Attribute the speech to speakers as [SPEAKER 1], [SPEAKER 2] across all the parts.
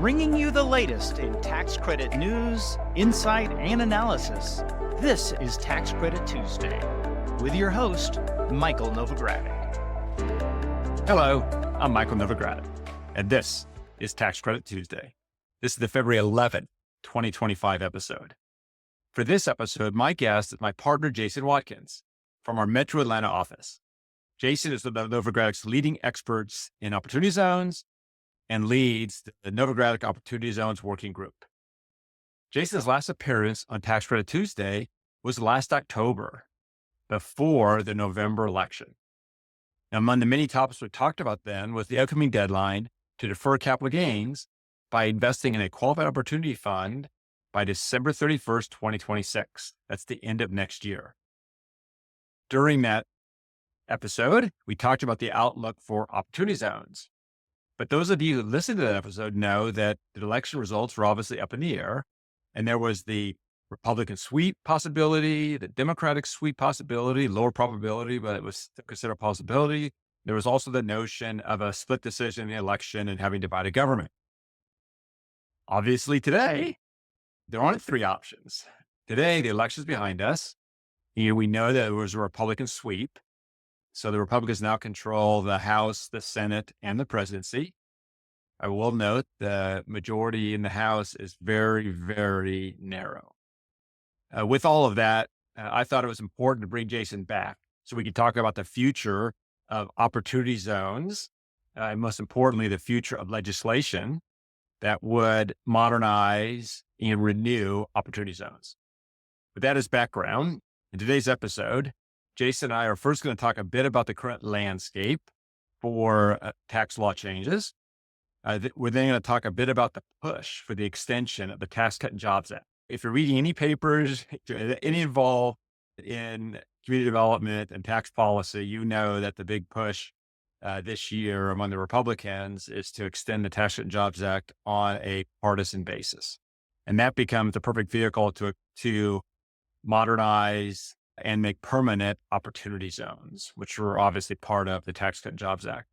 [SPEAKER 1] bringing you the latest in tax credit news, insight, and analysis. This is Tax Credit Tuesday with your host, Michael Novogradac.
[SPEAKER 2] Hello, I'm Michael Novogradac, and this is Tax Credit Tuesday. This is the February 11th, 2025 episode. For this episode, my guest is my partner, Jason Watkins, from our Metro Atlanta office. Jason is one of Novogradac's leading experts in opportunity zones and leads the Novogradac Opportunity Zones Working Group. Jason's last appearance on Tax Credit Tuesday was last October, before the November election. Now, among the many topics we talked about then was the upcoming deadline to defer capital gains by investing in a qualified opportunity fund by December 31st, 2026. That's the end of next year. During that episode, we talked about the outlook for opportunity zones. But those of you who listened to that episode know that the election results were obviously up in the air, and there was the Republican sweep possibility, the Democratic sweep possibility, lower probability, but it was still considered a possibility. There was also the notion of a split decision in the election and having divided government. Obviously today, there aren't three options. Today, the election's behind us. We know that there was a Republican sweep. So the Republicans now control the House, the Senate, and the presidency. I will note the majority in the House is very, very narrow. With all of that, I thought it was important to bring Jason back so we could talk about the future of opportunity zones, and most importantly, the future of legislation that would modernize and renew opportunity zones. With that as background, in today's episode, Jason and I are first going to talk a bit about the current landscape for tax law changes. We're then going to talk a bit about the push for the extension of the Tax Cut and Jobs Act. If you're reading any papers, any involved in community development and tax policy, you know that the big push this year among the Republicans is to extend the Tax Cut and Jobs Act on a partisan basis. And that becomes the perfect vehicle to modernize and make permanent opportunity zones, which were obviously part of the Tax Cut and Jobs Act.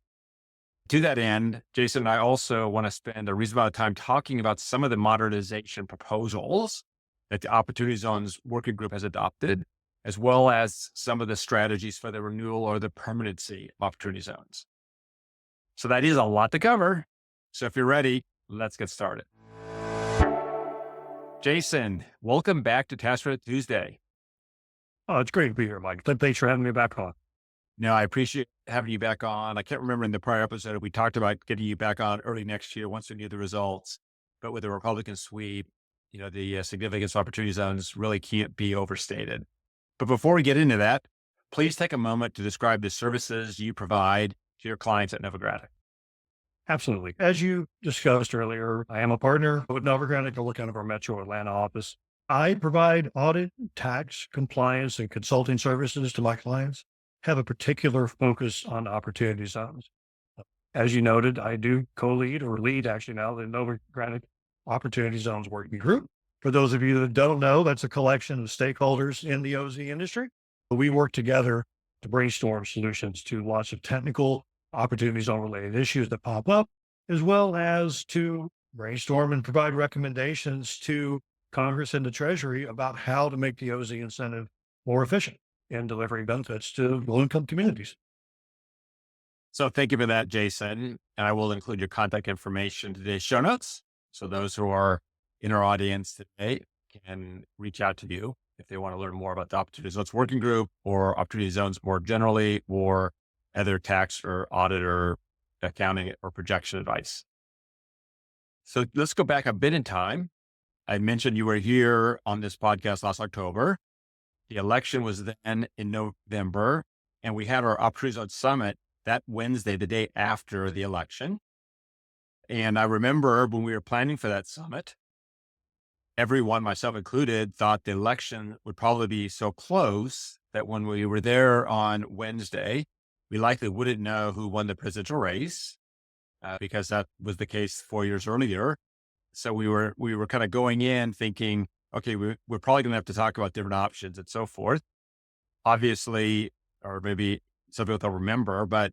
[SPEAKER 2] To that end, Jason and I also want to spend a reasonable amount of time talking about some of the modernization proposals that the Opportunity Zones Working Group has adopted, as well as some of the strategies for the renewal or the permanency of opportunity zones. So that is a lot to cover. So if you're ready, let's get started. Jason, welcome back to Tax Credit Tuesday.
[SPEAKER 3] Oh, it's great to be here, Mike. Thanks for having me back on.
[SPEAKER 2] No, I appreciate having you back on. I can't remember in the prior episode, we talked about getting you back on early next year once we knew the results. But with the Republican sweep, the significance of opportunity zones really can't be overstated. But before we get into that, please take a moment to describe the services you provide to your clients at Novogradac.
[SPEAKER 3] Absolutely. As you discussed earlier, I am a partner with Novogradac. I look out of our Metro Atlanta office. I provide audit, tax, compliance, and consulting services to my clients, have a particular focus on opportunity zones. As you noted, I do co-lead or lead actually now the Novogradac Opportunity Zones Working Group. For those of you that don't know, that's a collection of stakeholders in the OZ industry. We work together to brainstorm solutions to lots of technical opportunity zone related issues that pop up, as well as to brainstorm and provide recommendations to Congress and the Treasury about how to make the OZ incentive more efficient in delivering benefits to low-income communities.
[SPEAKER 2] So thank you for that, Jason. And I will include your contact information in today's show notes. So those who are in our audience today can reach out to you if they want to learn more about the Opportunity Zones Working Group or Opportunity Zones more generally, or other tax or audit or accounting or projection advice. So let's go back a bit in time. I mentioned you were here on this podcast last October. The election was then in November, and we had our Opportunity Zone Summit that Wednesday, the day after the election. And I remember when we were planning for that summit, everyone, myself included, thought the election would probably be so close that when we were there on Wednesday, we likely wouldn't know who won the presidential race because that was the case 4 years earlier. So we were kind of going in thinking, okay, we're probably going to have to talk about different options and so forth. Obviously, or maybe some people don't remember, but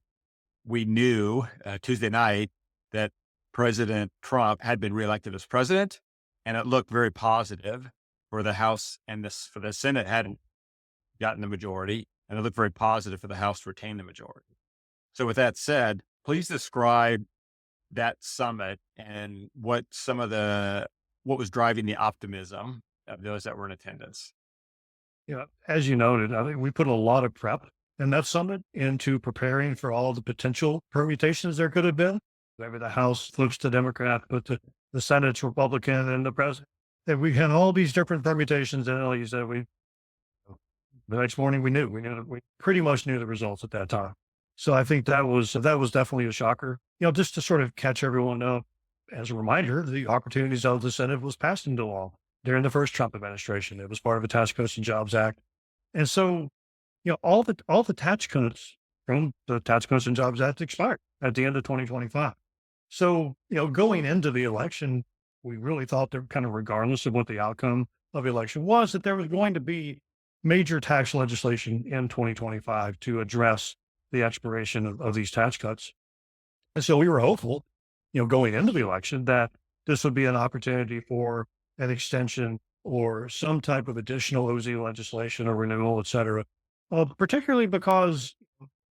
[SPEAKER 2] we knew Tuesday night that President Trump had been reelected as president, and it looked very positive for the House and for the Senate hadn't gotten the majority, and it looked very positive for the House to retain the majority. So with that said, please describe that summit and what was driving the optimism of those that were in attendance.
[SPEAKER 3] As you noted, I think we put a lot of prep in that summit into preparing for all the potential permutations there could have been. Maybe the House flips to Democrat, but the Senate's Republican and the president. And we had all these different permutations. And like you said, the next morning we pretty much knew the results at that time. So I think that was definitely a shocker. Just to sort of catch everyone up as a reminder, the Opportunity Zones Incentive was passed into law during the first Trump administration. It was part of the Tax Cuts and Jobs Act. And so, all the tax cuts from the Tax Cuts and Jobs Act expired at the end of 2025. So, going into the election, we really thought that kind of regardless of what the outcome of the election was, that there was going to be major tax legislation in 2025 to address the expiration of these tax cuts. And so we were hopeful, going into the election that this would be an opportunity for an extension or some type of additional OZ legislation or renewal, et cetera. Particularly because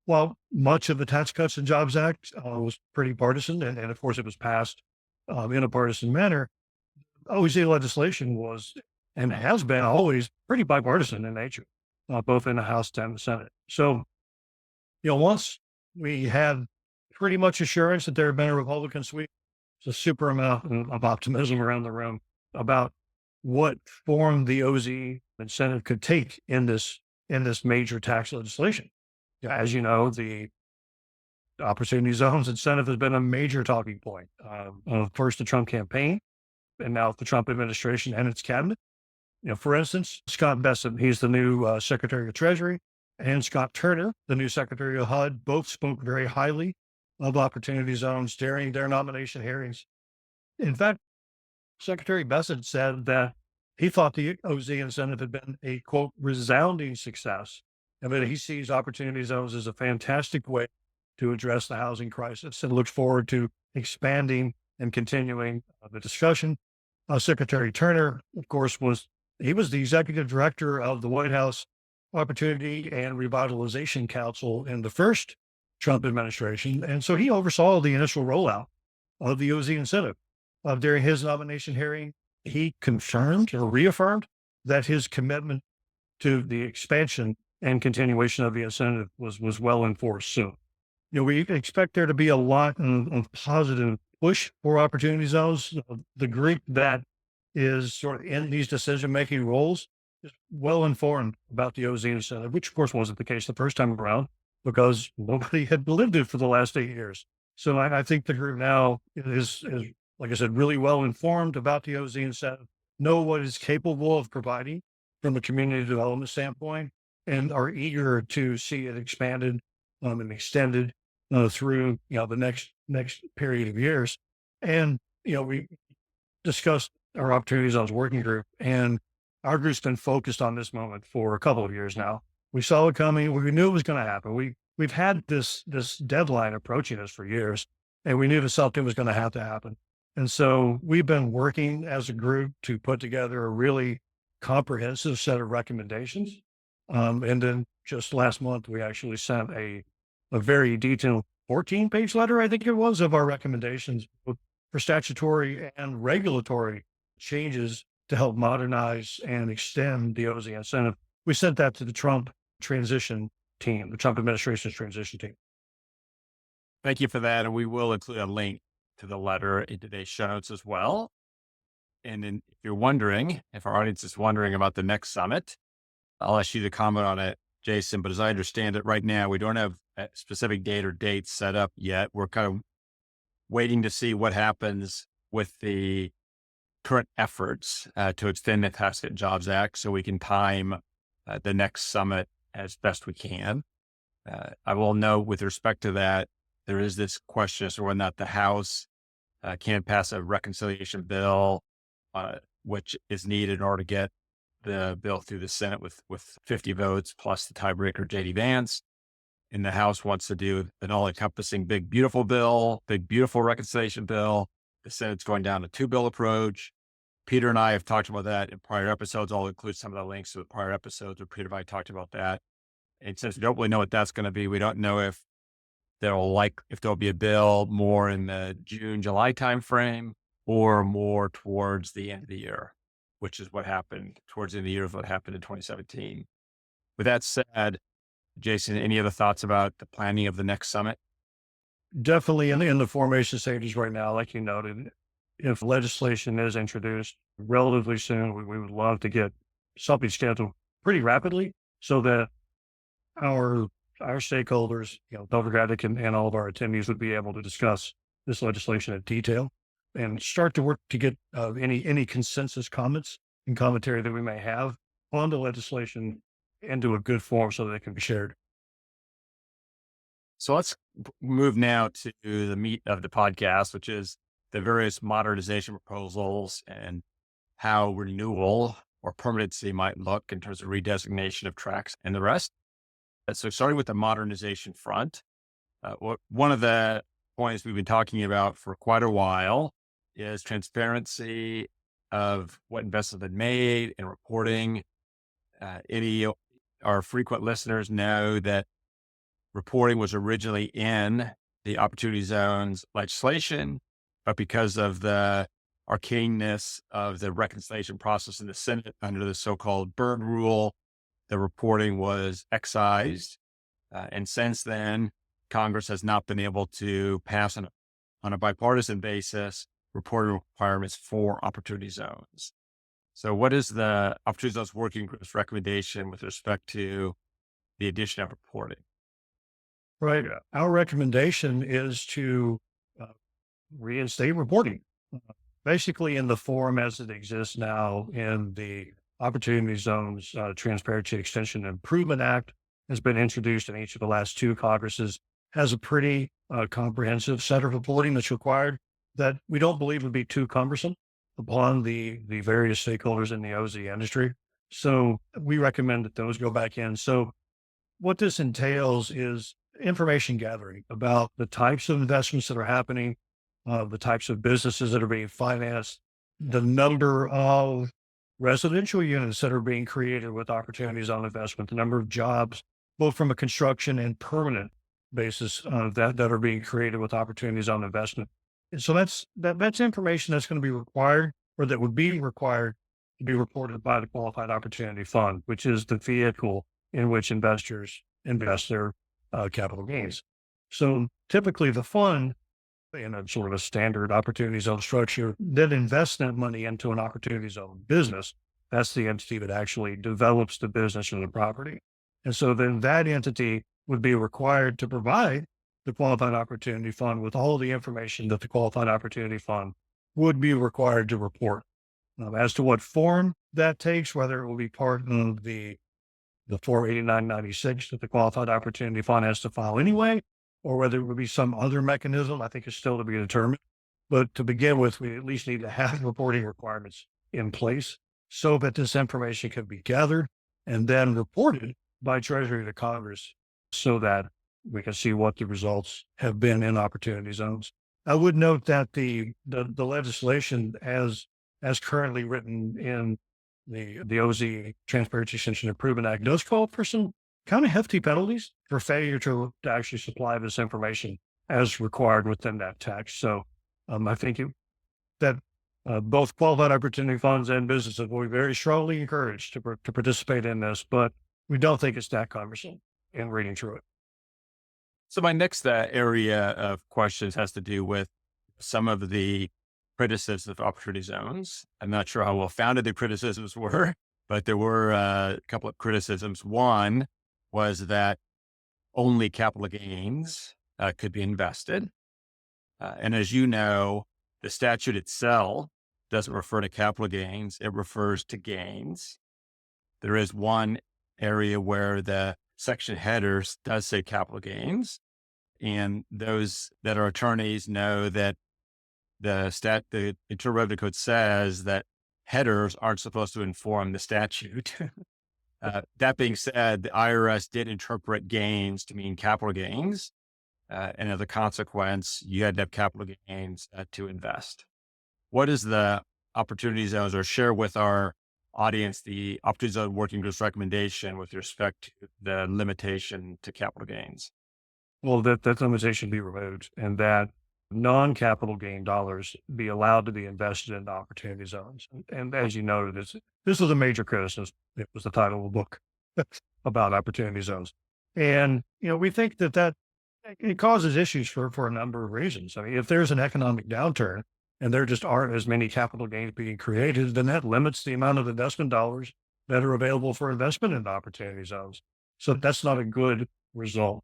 [SPEAKER 3] while much of the Tax Cuts and Jobs Act was pretty partisan, and of course it was passed in a partisan manner, OZ legislation was and has been always pretty bipartisan in nature, both in the House and the Senate. So, once we had pretty much assurance that there had been a Republican sweep, it's a super amount of optimism around the room about what form the OZ incentive could take in this major tax legislation. As you know, the Opportunity Zones incentive has been a major talking point of first the Trump campaign and now the Trump administration and its cabinet. For instance, Scott Bessent, he's the new Secretary of Treasury, and Scott Turner, the new Secretary of HUD, both spoke very highly of Opportunity Zones during their nomination hearings. In fact, Secretary Bessent said that he thought the OZ incentive had been a, quote, resounding success, and that he sees Opportunity Zones as a fantastic way to address the housing crisis and looks forward to expanding and continuing the discussion. Secretary Turner, of course, was the executive director of the White House Opportunity and Revitalization Council in the first Trump administration. And so he oversaw the initial rollout of the OZ incentive. During his nomination hearing, he confirmed or reaffirmed that his commitment to the expansion and continuation of the incentive was well enforced soon. We expect there to be a lot of positive push for Opportunity Zones. The group that is sort of in these decision-making roles is well informed about the OZ incentive, which of course wasn't the case the first time around because nobody had lived it for the last 8 years. So I think the group now is, like I said, really well informed about the OZ incentive, know what it's capable of providing from a community development standpoint, and are eager to see it expanded and extended through the next period of years. And we discussed our Opportunity Zones working group, and our group's been focused on this moment for a couple of years now. We saw it coming. We knew it was going to happen. We've had this deadline approaching us for years, and we knew that something was going to have to happen. And so we've been working as a group to put together a really comprehensive set of recommendations. And then just last month, we actually sent a very detailed 14-page letter, I think it was, of our recommendations for statutory and regulatory changes to help modernize and extend the OZ incentive. We sent that to the Trump transition team, the Trump administration's transition team.
[SPEAKER 2] Thank you for that. And we will include a link to the letter in today's show notes as well. And then if you're wondering, if our audience is wondering about the next summit, I'll ask you to comment on it, Jason. But as I understand it right now, we don't have a specific date or dates set up yet. We're kind of waiting to see what happens with the current efforts to extend the Tax Cuts and Jobs Act so we can time the next summit as best we can. I will note with respect to that, there is this question as to whether or not the House can pass a reconciliation bill, which is needed in order to get the bill through the Senate with 50 votes plus the tiebreaker, J.D. Vance. And the House wants to do an all-encompassing big, beautiful bill, big, beautiful reconciliation bill. the Senate's going down a two-bill approach. Peter and I have talked about that in prior episodes. I'll include some of the links to the prior episodes where Peter and I talked about that. And since we don't really know what that's going to be, we don't know if there'll be a bill more in the June, July timeframe or more towards the end of the year, which is what happened towards the end of the year of what happened in 2017. With that said, Jason, any other thoughts about the planning of the next summit?
[SPEAKER 3] Definitely in the formation stages right now, like you noted, if legislation is introduced relatively soon, we would love to get something scheduled pretty rapidly so that our stakeholders, Novogradac and all of our attendees would be able to discuss this legislation in detail and start to work to get any consensus comments and commentary that we may have on the legislation into a good form so that it can be shared.
[SPEAKER 2] So let's move now to the meat of the podcast, which is the various modernization proposals and how renewal or permanency might look in terms of redesignation of tracks and the rest. So starting with the modernization front, one of the points we've been talking about for quite a while is transparency of what investments have been made and reporting. Our frequent listeners know that reporting was originally in the Opportunity Zones legislation, but because of the arcaneness of the reconciliation process in the Senate under the so-called Byrd Rule, the reporting was excised. And since then, Congress has not been able to pass on a bipartisan basis reporting requirements for Opportunity Zones. So what is the Opportunity Zones Working Group's recommendation with respect to the addition of reporting?
[SPEAKER 3] Right. Our recommendation is to reinstate reporting, basically in the form as it exists now in the Opportunity Zones Transparency Extension and Improvement Act has been introduced in each of the last two Congresses, has a pretty comprehensive set of reporting that's required that we don't believe would be too cumbersome upon the various stakeholders in the OZ industry. So we recommend that those go back in. So what this entails is information gathering about the types of investments that are happening, the types of businesses that are being financed, the number of residential units that are being created with opportunities on investment, the number of jobs, both from a construction and permanent basis that are being created with opportunities on investment. And so that's information that's going to be required or that would be required to be reported by the Qualified Opportunity Fund, which is the vehicle in which investors invest their capital gains. So typically the fund, in a sort of a standard opportunity zone structure, that invests that money into an opportunity zone business. That's the entity that actually develops the business or the property. And so then that entity would be required to provide the Qualified Opportunity Fund with all the information that the Qualified Opportunity Fund would be required to report. As to what form that takes, whether it will be part of the Form 8996 that the Qualified Opportunity Fund has to file anyway, or whether it would be some other mechanism, I think is still to be determined. But to begin with, we at least need to have reporting requirements in place so that this information can be gathered and then reported by Treasury to Congress so that we can see what the results have been in opportunity zones. I would note that the legislation as currently written in the OZ Transparency Extension Improvement Act does call for some kind of hefty penalties for failure to actually supply this information as required within that text. So I think that both qualified opportunity funds and businesses will be very strongly encouraged to participate in this, but we don't think it's that cumbersome in reading through it.
[SPEAKER 2] So my next area of questions has to do with some of the criticisms of opportunity zones. I'm not sure how well founded the criticisms were, but there were a couple of criticisms. One was that only capital gains could be invested. And as you know, the statute itself doesn't refer to capital gains. It refers to gains. There is one area where the section headers does say capital gains. And those that are attorneys know that the Internal Revenue Code says that headers aren't supposed to inform the statute. That being said, the IRS did interpret gains to mean capital gains. And as a consequence, you had to have capital gains to invest. what is the opportunity zones, or share with our audience the opportunity zone working group's recommendation with respect to the limitation to capital gains?
[SPEAKER 3] Well, that limitation be removed and that non-capital gain dollars be allowed to be invested in opportunity zones. And as you noted, this was a major criticism. It was the title of the book about opportunity zones. And, we think that it causes issues for a number of reasons. I mean, if there's an economic downturn and there just aren't as many capital gains being created, then that limits the amount of investment dollars that are available for investment in opportunity zones. So that's not a good result.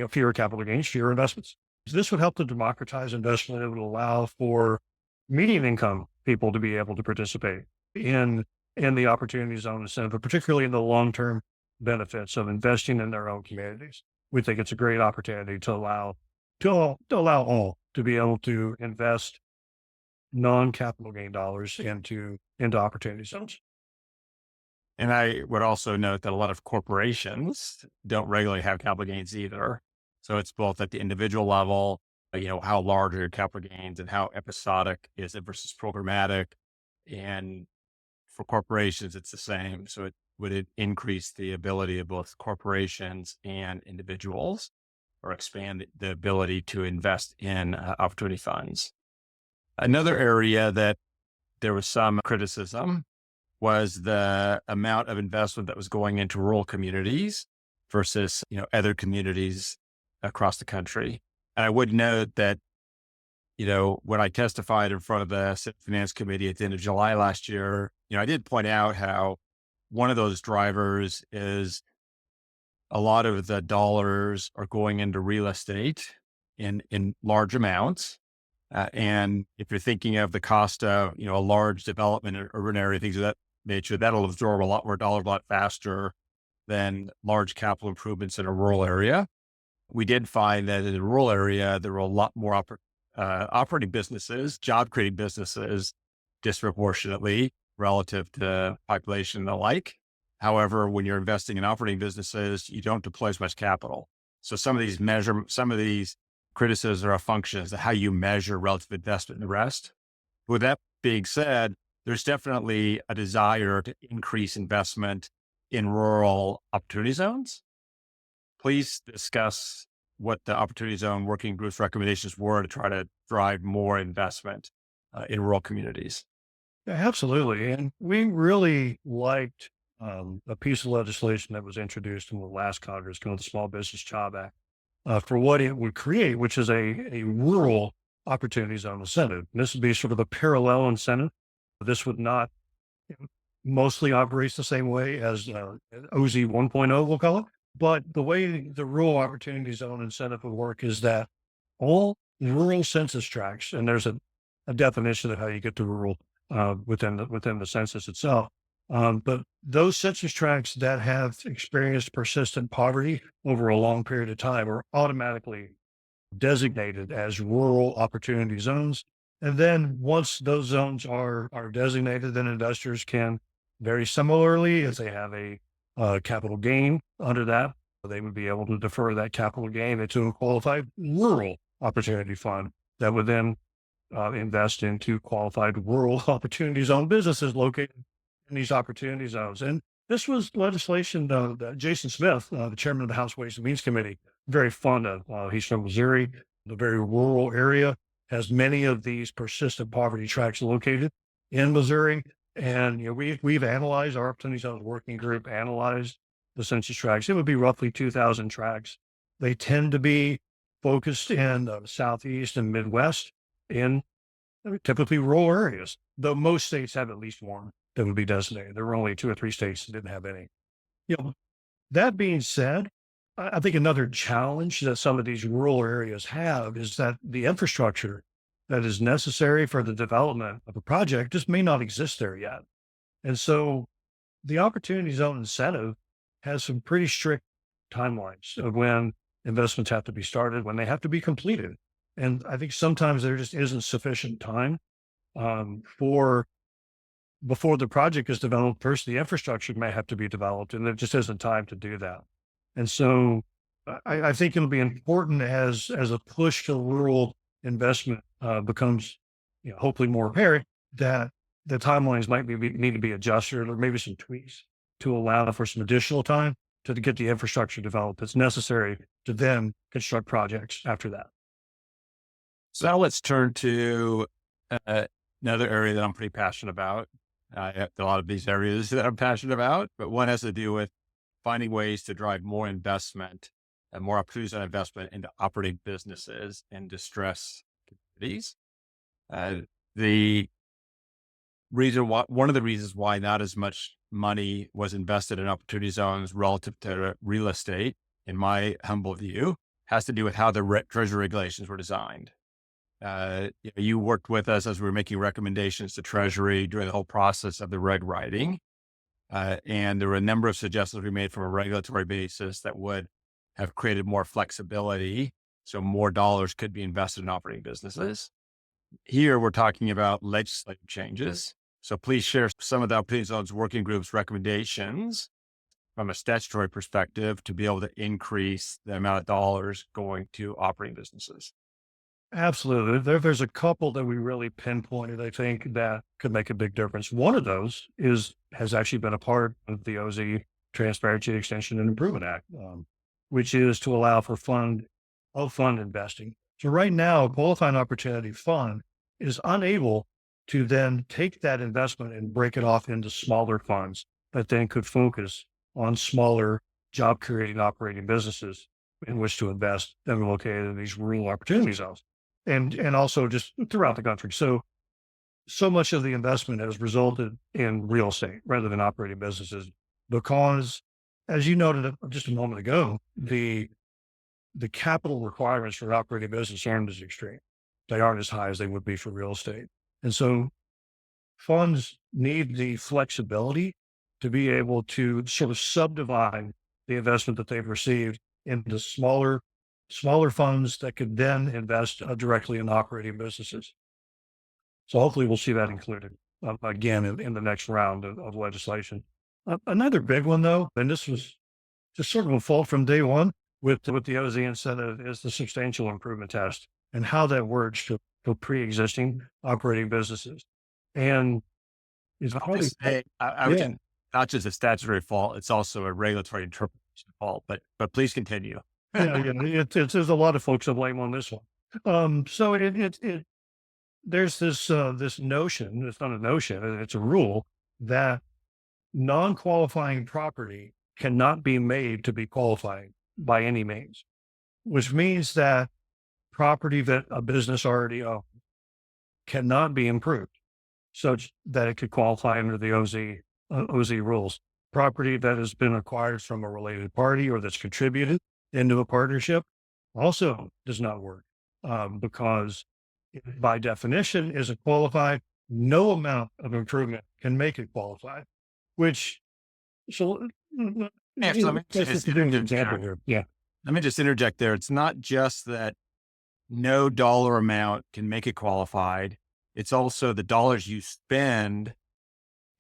[SPEAKER 3] Fewer capital gains, fewer investments. This would help to democratize investment. It would allow for median income people to be able to participate in the opportunity zone incentive, but particularly in the long-term benefits of investing in their own communities. We think it's a great opportunity to allow all to be able to invest non-capital gain dollars into opportunity zones.
[SPEAKER 2] And I would also note that a lot of corporations don't regularly have capital gains either. So it's both at the individual level, how large are your capital gains and how episodic is it versus programmatic. And for corporations, it's the same. So would it increase the ability of both corporations and individuals, or expand the ability to invest in opportunity funds? Another area that there was some criticism was the amount of investment that was going into rural communities versus, other communities across the country. And I would note that, when I testified in front of the Senate Finance Committee at the end of July last year, I did point out how one of those drivers is a lot of the dollars are going into real estate in large amounts. And if you're thinking of the cost of, a large development in urban area, things of that nature, that'll absorb a lot more dollars a lot faster than large capital improvements in a rural area. We did find that in the rural area, there were a lot more operating businesses, job creating businesses disproportionately relative to population and the like. However, when you're investing in operating businesses, you don't deploy as much capital. So some of these criticisms are a function of how you measure relative investment in the rest. With that being said, there's definitely a desire to increase investment in rural opportunity zones. Please discuss what the opportunity zone working group's recommendations were to try to drive more investment in rural communities.
[SPEAKER 3] Yeah, absolutely. And we really liked a piece of legislation that was introduced in the last Congress called the Small Business Job Act for what it would create, which is a rural opportunity zone incentive. And this would be sort of a parallel incentive. This would not mostly operates the same way as OZ 1.0, we'll call it. But the way the rural opportunity zone incentive would work is that all rural census tracts, and there's a definition of how you get to rural within the census itself. But those census tracts that have experienced persistent poverty over a long period of time are automatically designated as rural opportunity zones. And then once those zones are designated, then investors can very similarly, if they have a capital gain under that, they would be able to defer that capital gain into a qualified rural opportunity fund that would then invest into qualified rural opportunity zone businesses located in these opportunity zones. And this was legislation that Jason Smith, the chairman of the House Ways and Means Committee, very fond of. He's from Missouri, the very rural area, has many of these persistent poverty tracts located in Missouri. And we've analyzed, our Opportunity Zones Working Group analyzed the census tracts. It would be roughly 2,000 tracts. They tend to be focused in the Southeast and Midwest in typically rural areas, though most states have at least one that would be designated. There were only 2 or 3 states that didn't have any. That being said, I think another challenge that some of these rural areas have is that the infrastructure that is necessary for the development of a project just may not exist there yet. And so the opportunity zone incentive has some pretty strict timelines of when investments have to be started, when they have to be completed. And I think sometimes there just isn't sufficient time before the project is developed. First, the infrastructure may have to be developed, and there just isn't time to do that. And so I think it'll be important as a push to rural investment becomes hopefully more apparent, that the timelines might need to be adjusted, or maybe some tweaks to allow for some additional time to get the infrastructure developed that's necessary to then construct projects after that.
[SPEAKER 2] So now let's turn to another area that I'm pretty passionate about. I have a lot of these areas that I'm passionate about, but one has to do with finding ways to drive more investment and more opportunities on investment into operating businesses in distress communities. The reason why, one of the reasons why not as much money was invested in opportunity zones relative to real estate, in my humble view, has to do with how the Treasury regulations were designed. You worked with us as we were making recommendations to Treasury during the whole process of the reg writing. And there were a number of suggestions we made from a regulatory basis that would have created more flexibility, so more dollars could be invested in operating businesses. Here, we're talking about legislative changes. So please share some of the Opportunity Zones Working Group's recommendations from a statutory perspective to be able to increase the amount of dollars going to operating businesses.
[SPEAKER 3] Absolutely. There's a couple that we really pinpointed, I think, that could make a big difference. One of those has actually been a part of the OZ Transparency Extension and Improvement Act, which is to allow for fund investing. So right now, a qualifying opportunity fund is unable to then take that investment and break it off into smaller funds that then could focus on smaller job creating operating businesses in which to invest that are located in these rural opportunity zones. And also just throughout the country. So much of the investment has resulted in real estate rather than operating businesses, because, as you noted just a moment ago, the capital requirements for operating business aren't as extreme. They aren't as high as they would be for real estate. And so funds need the flexibility to be able to sort of subdivide the investment that they've received into smaller funds that could then invest directly in operating businesses. So hopefully we'll see that included again in the next round of legislation. Another big one, though, and this was just sort of a fault from day one with the OZ incentive, is the substantial improvement test and how that works to pre-existing operating businesses. And it's probably,
[SPEAKER 2] I would not just a statutory fault, it's also a regulatory interpretation fault, but please continue.
[SPEAKER 3] There's a lot of folks to blame on this one. So there's this notion, it's not a notion, it's a rule, that non-qualifying property cannot be made to be qualifying by any means, which means that property that a business already owns cannot be improved such that it could qualify under the OZ rules. Property that has been acquired from a related party or that's contributed into a partnership also does not work, because by definition isn't qualified. No amount of improvement can make it qualified, which, so
[SPEAKER 2] let me just
[SPEAKER 3] example here. Yeah.
[SPEAKER 2] Let me just interject there. It's not just that no dollar amount can make it qualified. It's also the dollars you spend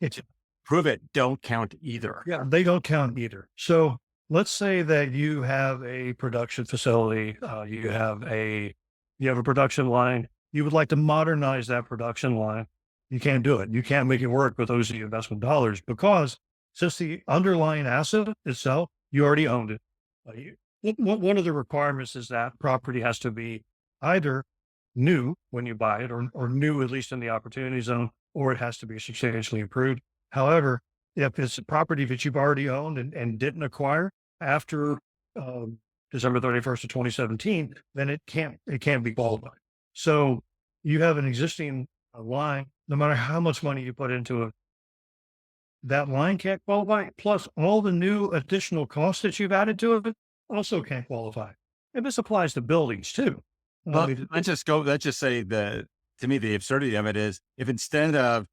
[SPEAKER 2] to prove it don't count either.
[SPEAKER 3] Yeah, they don't count either. So let's say that you have a production facility, you have a production line. You would like to modernize that production line. You can't do it. You can't make it work with OZ investment dollars, because since the underlying asset itself, you already owned it. One of the requirements is that property has to be either new when you buy it, or new at least in the opportunity zone, or it has to be substantially improved. However, if it's a property that you've already owned and didn't acquire after December 31st of 2017, then it can't be qualified. So you have an existing line, no matter how much money you put into it, that line can't qualify, plus all the new additional costs that you've added to it also can't qualify. And this applies to buildings too.
[SPEAKER 2] Well, let's just say to me, the absurdity of it is, if instead of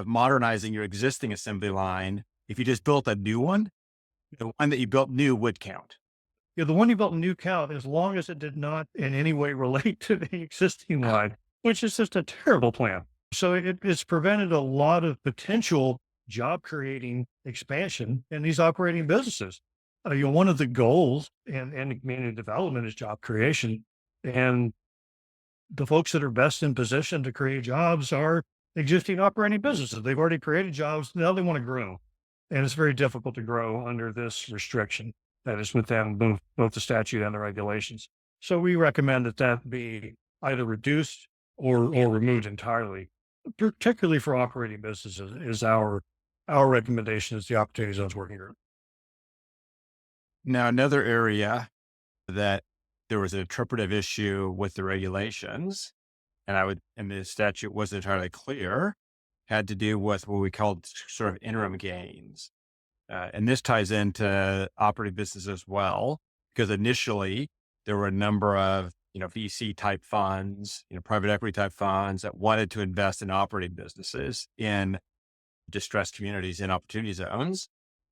[SPEAKER 2] modernizing your existing assembly line, if you just built a new one, the one that you built new would count.
[SPEAKER 3] Yeah, the one you built new count, as long as it did not in any way relate to the existing line, which is just a terrible plan. So it's prevented a lot of potential job creating expansion in these operating businesses. One of the goals in community development is job creation. And the folks that are best in position to create jobs are existing operating businesses. They've already created jobs. Now they want to grow. And it's very difficult to grow under this restriction that is within both the statute and the regulations. So we recommend that that be either reduced or removed entirely, particularly for operating businesses is our recommendation is the Opportunity Zones Working Group.
[SPEAKER 2] Now, another area that there was an interpretive issue with the regulations, and the statute wasn't entirely clear, had to do with what we called sort of interim gains. And this ties into operating business as well, because initially there were a number of, VC type funds, private equity type funds that wanted to invest in operating businesses in distressed communities in opportunity zones.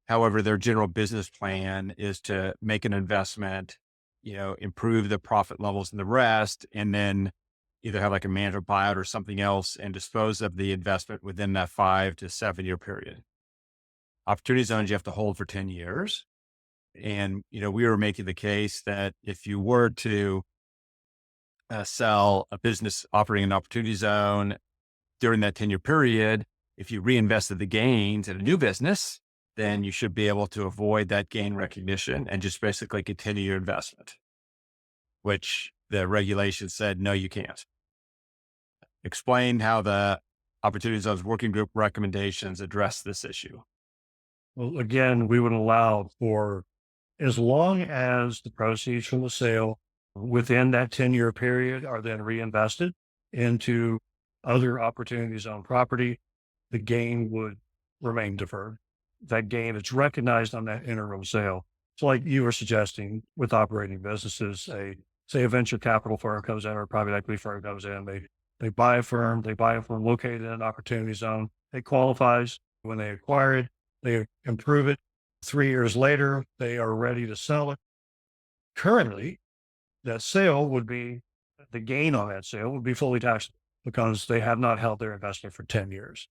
[SPEAKER 2] However, their general business plan is to make an investment, improve the profit levels and the rest, and then either have like a management buyout or something else and dispose of the investment within that 5 to 7 year period. Opportunity zones you have to hold for 10 years. And, we were making the case that if you were to sell a business operating an opportunity zone during that 10-year period, if you reinvested the gains in a new business, then you should be able to avoid that gain recognition and just basically continue your investment, which the regulation said, no, you can't. Explain how the Opportunity Zones Working Group recommendations address this issue.
[SPEAKER 3] Well, again, we would allow for as long as the proceeds from the sale within that 10-year period are then reinvested into other Opportunity Zone property, the gain would remain deferred. That gain is recognized on that interim sale. So like you were suggesting with operating businesses, say a venture capital firm comes in or a private equity firm comes in, they buy a firm located in an opportunity zone. It qualifies when they acquire it, they improve it. 3 years later, they are ready to sell it. Currently, the gain on that sale would be fully taxable because they have not held their investment for 10 years.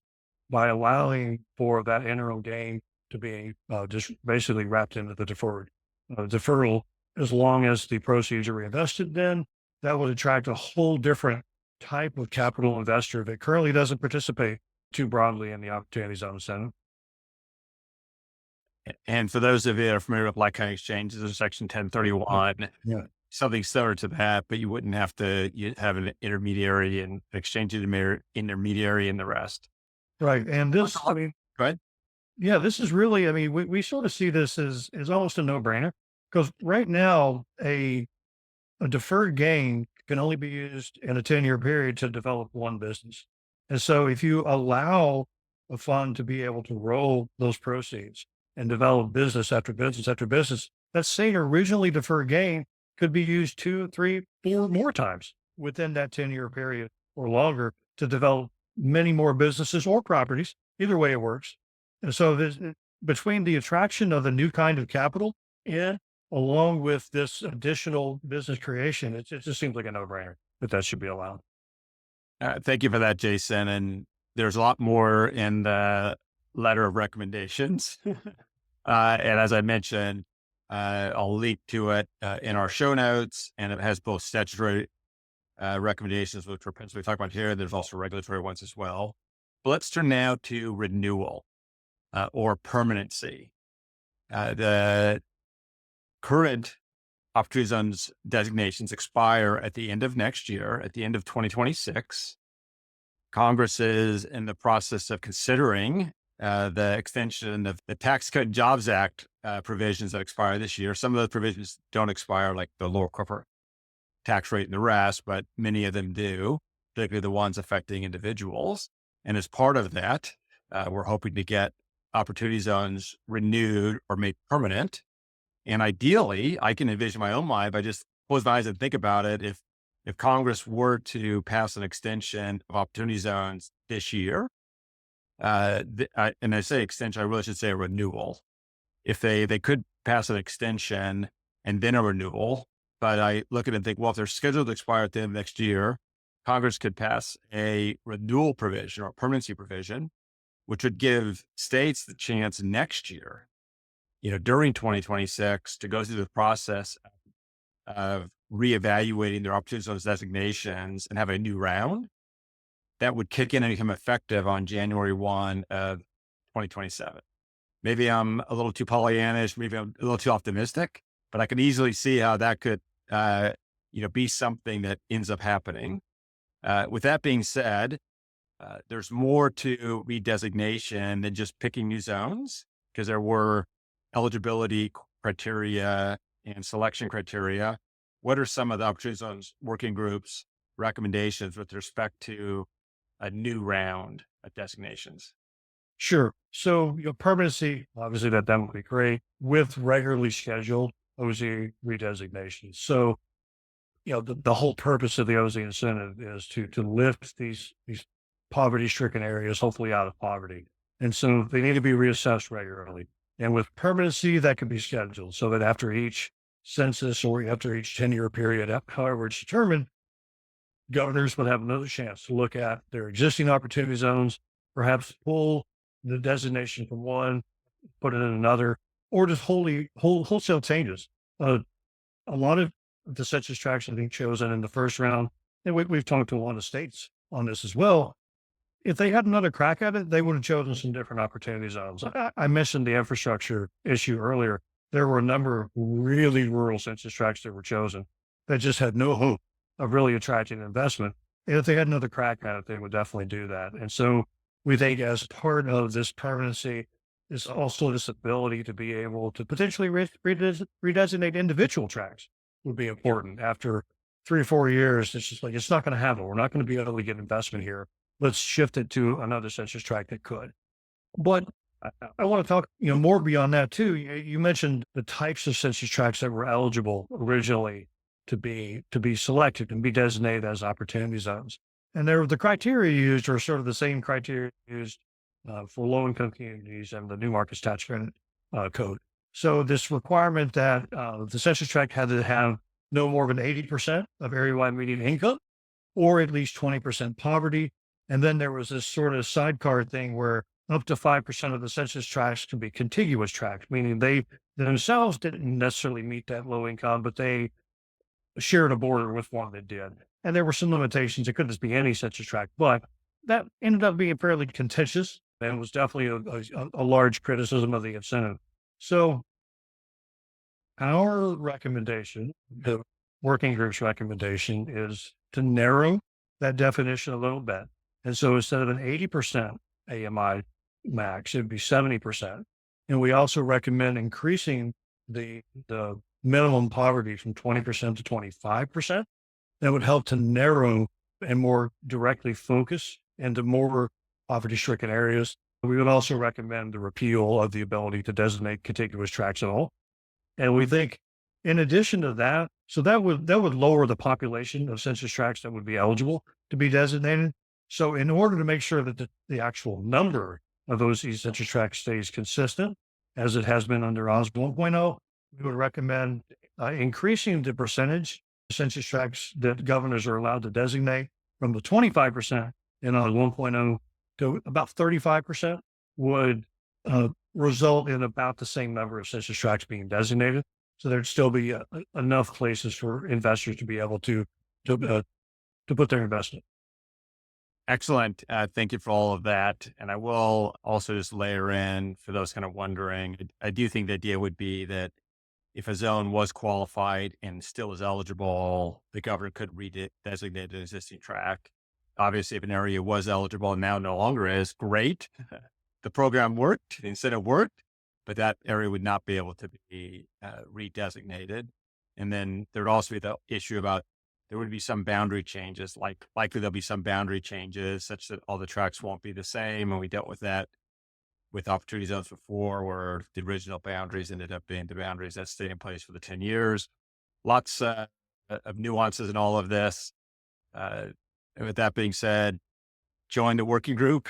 [SPEAKER 3] By allowing for that interim gain to be just basically wrapped into the deferral, as long as the proceeds are reinvested, then that would attract a whole different type of capital investor that currently doesn't participate too broadly in the Opportunity Zone incentive.
[SPEAKER 2] And for those of you that are familiar with like-kind exchanges, there's Section 1031, something similar to that, but you wouldn't have to have an intermediary and exchange intermediary and the rest.
[SPEAKER 3] Right. And this,
[SPEAKER 2] Go ahead.
[SPEAKER 3] yeah, this is really, we sort of see this as almost a no-brainer because right now a deferred gain can only be used in a 10-year period to develop one business. And so if you allow a fund to be able to roll those proceeds and develop business after business after business, that same originally deferred gain could be used 2, 3, 4 more times within that 10-year period or longer to develop many more businesses or properties. Either way it works. And so between the attraction of the new kind of capital and along with this additional business creation, it just seems like a no-brainer that should be allowed.
[SPEAKER 2] Thank you for that, Jason. And there's a lot more in the letter of recommendations. And as I mentioned, I'll link to it in our show notes, and it has both statutory recommendations, which we're principally talking about here. There's also regulatory ones as well. But let's turn now to renewal or permanency. The current Opportunity Zones designations expire at the end of next year, at the end of 2026. Congress is in the process of considering the extension of the Tax Cut and Jobs Act provisions that expire this year. Some of those provisions don't expire, like the lower corporate tax rate and the rest, but many of them do, particularly the ones affecting individuals. And as part of that, we're hoping to get Opportunity Zones renewed or made permanent. And ideally, I can envision my own mind, if I just close my eyes and think about it, if Congress were to pass an extension of Opportunity Zones this year, and I say extension, I really should say a renewal. If they could pass an extension and then a renewal, but I look at it and think, well, if they're scheduled to expire at the end of next year, Congress could pass a renewal provision or a permanency provision, which would give states the chance next year, during 2026 to go through the process of reevaluating their opportunity zones designations and have a new round that would kick in and become effective on January 1 of 2027. Maybe I'm a little too Pollyannish, maybe I'm a little too optimistic, but I can easily see how that could, be something that ends up happening. With that being said, there's more to redesignation than just picking new zones, because there were eligibility criteria and selection criteria. What are some of the opportunity zones working groups recommendations with respect to a new round of designations?
[SPEAKER 3] Sure. So permanency, obviously that would be great with regularly scheduled OZ redesignations. So, the whole purpose of the OZ incentive is to lift these poverty stricken areas, hopefully out of poverty. And so they need to be reassessed regularly. And with permanency, that can be scheduled so that after each census or after each 10-year period, however it's determined, governors would have another chance to look at their existing opportunity zones, perhaps pull the designation from one, put it in another, or just wholesale changes. A lot of the census tracts are being chosen in the first round, and we've talked to a lot of states on this as well. If they had another crack at it, they would have chosen some different opportunity zones. I mentioned the infrastructure issue earlier. There were a number of really rural census tracts that were chosen that just had no hope of really attracting investment. And if they had another crack at it, they would definitely do that. And so we think as part of this permanency is also this ability to be able to potentially redesignate individual tracts would be important. After 3 or 4 years, it's just like, it's not going to happen. We're not going to be able to get investment here. Let's shift it to another census tract that could. But I want to talk, more beyond that too. You mentioned the types of census tracts that were eligible originally to be selected and be designated as opportunity zones. And the criteria used are sort of the same criteria used for low-income communities and the New Markets Tax Credit Code. So this requirement that the census tract had to have no more than 80% of area-wide median income, or at least 20% poverty. And then there was this sort of sidecar thing where up to 5% of the census tracts can be contiguous tracts, meaning they themselves didn't necessarily meet that low income, but they shared a border with one that did. And there were some limitations. It couldn't just be any census tract, but that ended up being fairly contentious and was definitely a large criticism of the incentive. So our recommendation, the working group's recommendation, is to narrow that definition a little bit. And so instead of an 80% AMI max, it'd be 70%. And we also recommend increasing the minimum poverty from 20% to 25%. That would help to narrow and more directly focus into more poverty-stricken areas. We would also recommend the repeal of the ability to designate contiguous tracts at all. And we think, in addition to that, so that would lower the population of census tracts that would be eligible to be designated. So in order to make sure that the actual number of those census tracts stays consistent, as it has been under OSB 1.0, we would recommend increasing the percentage of census tracts that governors are allowed to designate from the 25% in OSB 1.0 to about 35% would result in about the same number of census tracts being designated. So there'd still be enough places for investors to be able to put their investment.
[SPEAKER 2] Excellent. Thank you for all of that. And I will also just layer in, for those kind of wondering, I do think the idea would be that if a zone was qualified and still is eligible, the governor could redesignate an existing tract. Obviously, if an area was eligible and now no longer is, great. The program worked, the incentive worked, but that area would not be able to be redesignated. And then there'd also be the issue about there would be some boundary changes, likely there'll be some boundary changes such that all the tracts won't be the same. And we dealt with that with opportunity zones before, where the original boundaries ended up being the boundaries that stayed in place for the 10 years. Lots of nuances in all of this. With that being said, join the working group.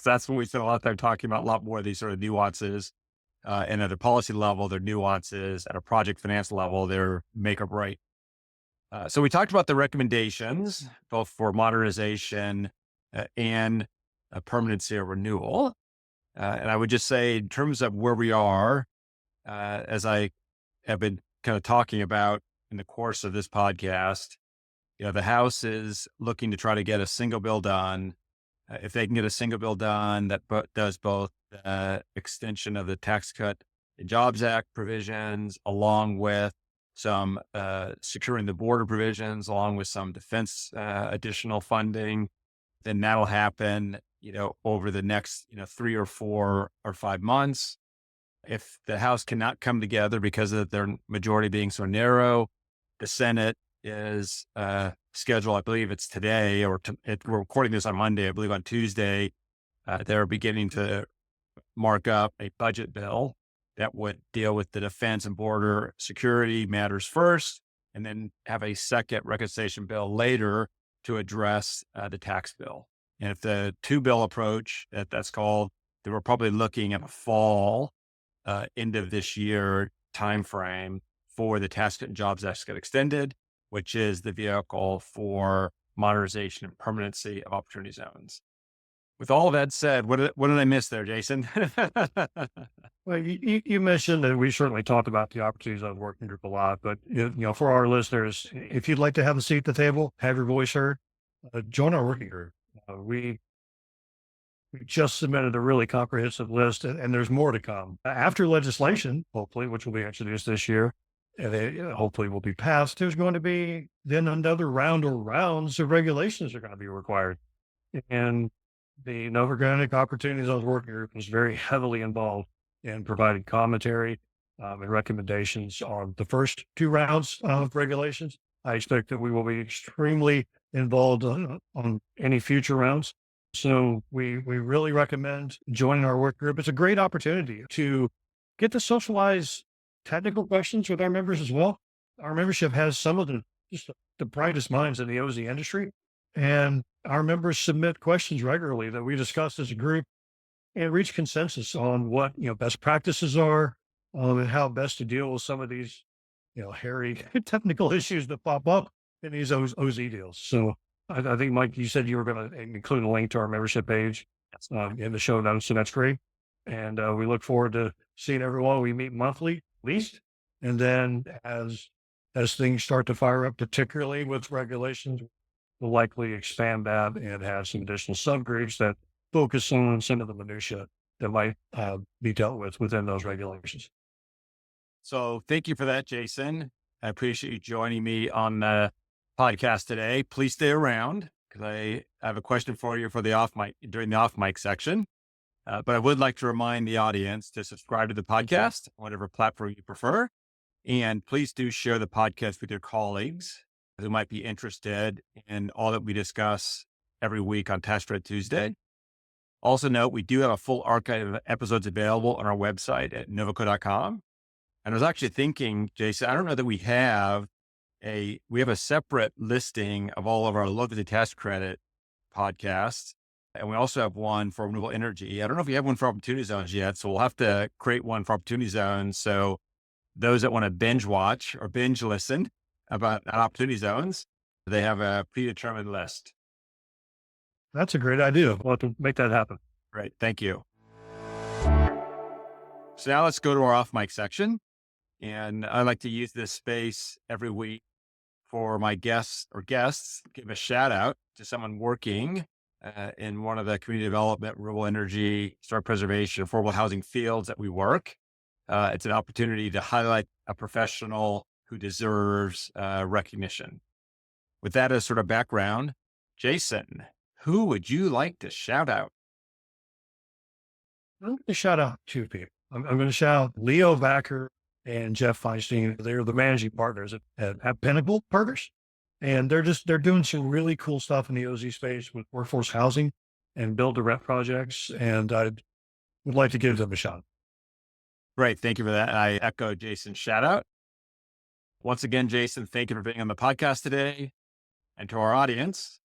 [SPEAKER 2] That's when we spend a lot of time talking about a lot more of these sort of nuances. And at a policy level, they're nuances. At a project finance level, they're make or break. So we talked about the recommendations, both for modernization and permanency or renewal. And I would just say, in terms of where we are, as I have been kind of talking about, in the course of this podcast, the House is looking to try to get a single bill done. If they can get a single bill done that does both extension of the Tax Cut and Jobs Act provisions, along with some securing the border provisions, along with some defense additional funding, then that'll happen, over the next, 3 or 4 or 5 months. If the House cannot come together because of their majority being so narrow, the Senate is scheduled, I believe it's today, we're recording this on Monday, I believe on Tuesday, they're beginning to mark up a budget bill that would deal with the defense and border security matters first, and then have a second reconciliation bill later to address the tax bill. And if the two-bill approach, that's called, then we're probably looking at a fall, end of this year timeframe for the Tax Cut and Jobs Act to get extended, which is the vehicle for modernization and permanency of opportunity zones. With all of that said, what did I miss there, Jason?
[SPEAKER 3] Well, you mentioned that we certainly talked about the Opportunity Zone Working Group a lot, but for our listeners, if you'd like to have a seat at the table, have your voice heard, join our working group. We just submitted a really comprehensive list, and there's more to come. After legislation, hopefully, which will be introduced this year, and it hopefully will be passed, there's going to be then another round or rounds of regulations are going to be required. And the Novogradac Opportunity Zones Working Group is very heavily involved in providing commentary and recommendations on the first 2 rounds of regulations. I expect that we will be extremely involved on any future rounds. So we really recommend joining our work group. It's a great opportunity to get to socialize technical questions with our members as well. Our membership has some of the brightest minds in the OZ industry, and our members submit questions regularly that we discuss as a group and reach consensus on what best practices are and how best to deal with some of these hairy technical issues that pop up in these OZ deals. So I think, Mike, you said you were going to include a link to our membership page in the show notes, so that's great. And we look forward to seeing everyone. We meet monthly, at least. And then as things start to fire up, particularly with regulations, we'll likely expand that and have some additional subgroups that focus on some of the minutia that might be dealt with within those regulations.
[SPEAKER 2] So thank you for that, Jason. I appreciate you joining me on the podcast today. Please stay around because I have a question for you for the off mic during the off mic section. But I would like to remind the audience to subscribe to the podcast, whatever platform you prefer. And please do share the podcast with your colleagues who might be interested in all that we discuss every week on Tax Credit Tuesday. Also note, we do have a full archive of episodes available on our website at novogradac.com. And I was actually thinking, Jason, I don't know that we have a separate listing of all of our local tax credit podcasts. And we also have one for renewable energy. I don't know if we have one for opportunity zones yet, so we'll have to create one for opportunity zones. So those that want to binge watch or binge listen about opportunity zones, they have a predetermined list.
[SPEAKER 3] That's a great idea. We'll have to make that happen.
[SPEAKER 2] Great. Thank you. So now let's go to our off mic section. And I like to use this space every week for my guests, give a shout out to someone working in one of the community development, renewable energy, historic preservation, affordable housing fields that we work. It's an opportunity to highlight a professional who deserves recognition. With that as sort of background, Jason, who would you like to shout out?
[SPEAKER 3] I'm going to shout out 2 people. I'm going to shout out Leo Backer and Jeff Feinstein. They're the managing partners at Pinnacle Partners. And they're doing some really cool stuff in the OZ space with workforce housing and build to rent projects. And I would like to give them a shot.
[SPEAKER 2] Great. Thank you for that. I echo Jason's shout out. Once again, Jason, thank you for being on the podcast today. And to our audience,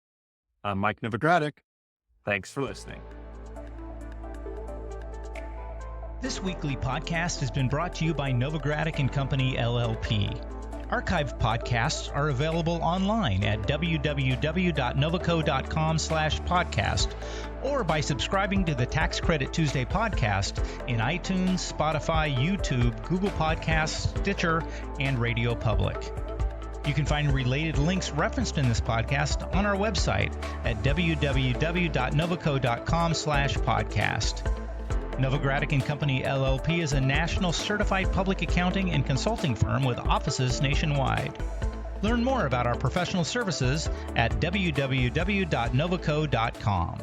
[SPEAKER 2] I'm Mike Novogradac. Thanks for listening.
[SPEAKER 1] This weekly podcast has been brought to you by Novogradac and Company, LLP. Archived podcasts are available online at www.novoco.com/podcast or by subscribing to the Tax Credit Tuesday podcast in iTunes, Spotify, YouTube, Google Podcasts, Stitcher, and Radio Public. You can find related links referenced in this podcast on our website at www.novoco.com/podcast. Novogradac and Company, LLP is a national certified public accounting and consulting firm with offices nationwide. Learn more about our professional services at www.novoco.com.